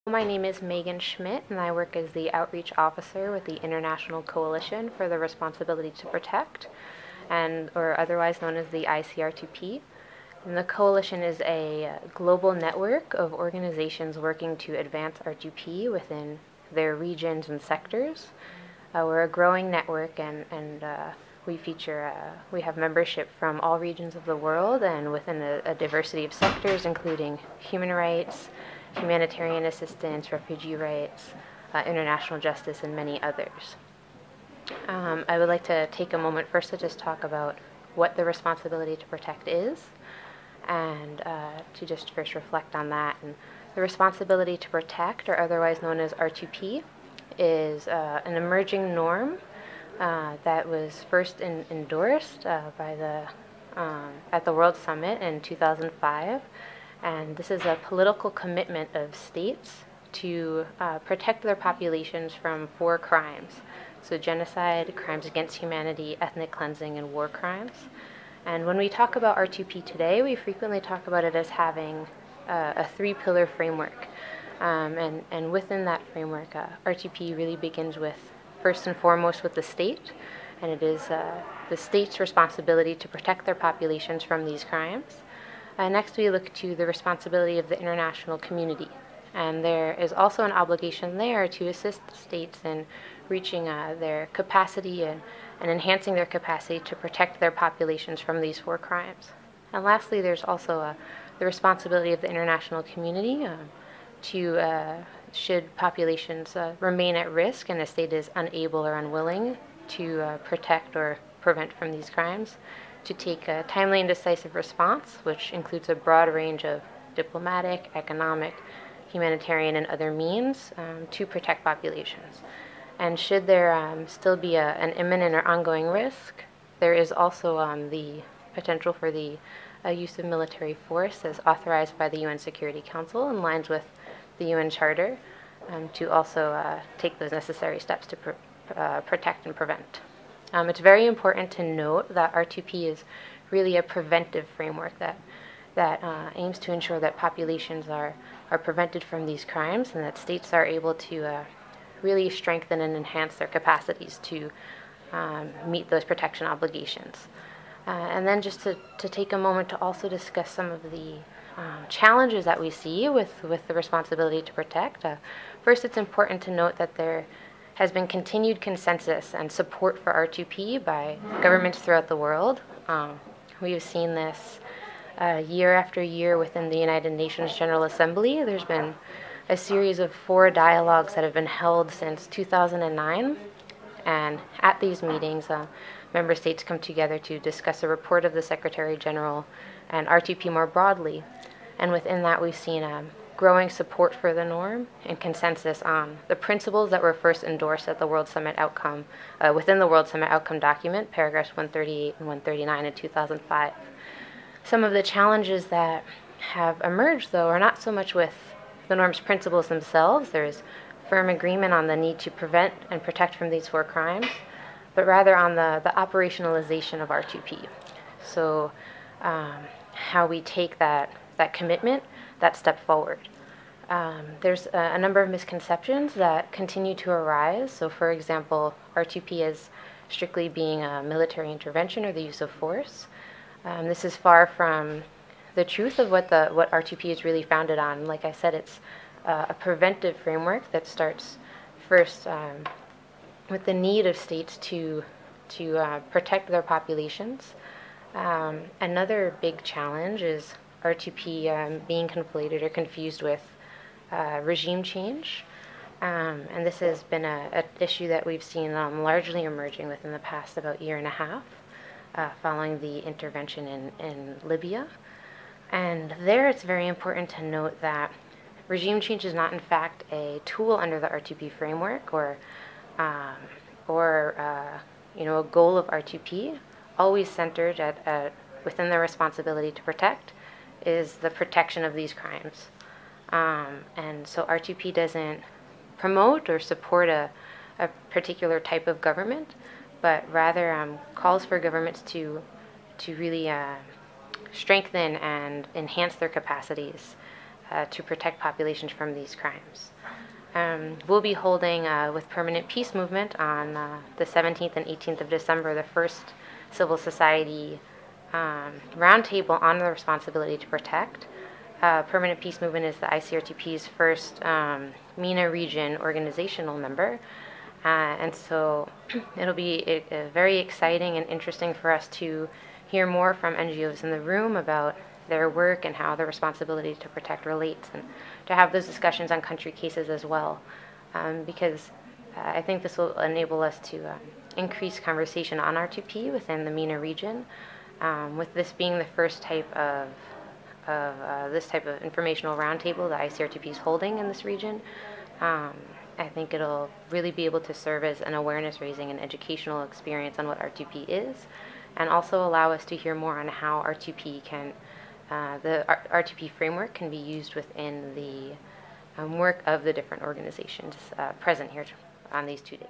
My name is Megan Schmidt, and I work as the Outreach Officer with the International Coalition for the Responsibility to Protect, or otherwise known as the ICR2P. And the coalition is a global network of organizations working to advance R2P within their regions and sectors. We're a growing network, and we have membership from all regions of the world and within a diversity of sectors, including human rights, humanitarian assistance, refugee rights, international justice, and many others. I would like to take a moment first to just talk about what the responsibility to protect is, and to just first reflect on that. And the responsibility to protect, or otherwise known as R2P, is an emerging norm that was first endorsed at the World Summit in 2005. And this is a political commitment of states to protect their populations from 4 crimes. So genocide, crimes against humanity, ethnic cleansing, and war crimes. And when we talk about R2P today, we frequently talk about it as having a 3-pillar framework. And within that framework, R2P really begins with, first and foremost, with the state. And it is the state's responsibility to protect their populations from these crimes. Next, we look to the responsibility of the international community. And there is also an obligation there to assist states in reaching their capacity and enhancing their capacity to protect their populations from these 4 crimes. And lastly, there's also the responsibility of the international community should populations remain at risk and a state is unable or unwilling to protect or prevent from these crimes, to take a timely and decisive response, which includes a broad range of diplomatic, economic, humanitarian, and other means to protect populations. And should there still be an imminent or ongoing risk, there is also the potential for the use of military force as authorized by the UN Security Council in lines with the UN Charter to also take those necessary steps to protect and prevent. It's very important to note that R2P is really a preventive framework that aims to ensure that populations are prevented from these crimes and that states are able to really strengthen and enhance their capacities to meet those protection obligations. And then just to take a moment to also discuss some of the challenges that we see with the responsibility to protect. First, it's important to note that there has been continued consensus and support for R2P by governments throughout the world. We have seen this year after year within the United Nations General Assembly. There's been a series of 4 dialogues that have been held since 2009. And at these meetings, member states come together to discuss a report of the Secretary General and R2P more broadly. And within that, we've seen growing support for the norm and consensus on the principles that were first endorsed at the World Summit outcome, within the World Summit outcome document, paragraphs 138 and 139 in 2005. Some of the challenges that have emerged, though, are not so much with the norm's principles themselves. There is firm agreement on the need to prevent and protect from these 4 crimes, but rather on the operationalization of R2P. So how we take that commitment, that step forward. There's a number of misconceptions that continue to arise. So for example, R2P as strictly being a military intervention or the use of force. This is far from the truth of what R2P is really founded on. Like I said, it's a preventive framework that starts first with the need of states to protect their populations. Another big challenge is R2P being conflated or confused with regime change. And this has been an issue that we've seen largely emerging within the past about year and a half following the intervention in Libya. And there it's very important to note that regime change is not in fact a tool under the R2P framework or a goal of R2P, always centered within the responsibility to protect is the protection of these crimes. And so R2P doesn't promote or support a particular type of government, but rather calls for governments to really strengthen and enhance their capacities to protect populations from these crimes. We'll be holding with Permanent Peace Movement on the 17th and 18th of December the first civil society roundtable on the responsibility to protect. Permanent Peace Movement is the ICRTP's first MENA region organizational member. And so it'll be very exciting and interesting for us to hear more from NGOs in the room about their work and how the responsibility to protect relates, and to have those discussions on country cases as well, because I think this will enable us to increase conversation on R2P within the MENA region. With this being the first type of this type of informational roundtable that ICRTP is holding in this region, I think it'll really be able to serve as an awareness-raising and educational experience on what R2P is, and also allow us to hear more on how R2P can, the R2P framework can be used within the work of the different organizations present here on these 2 days.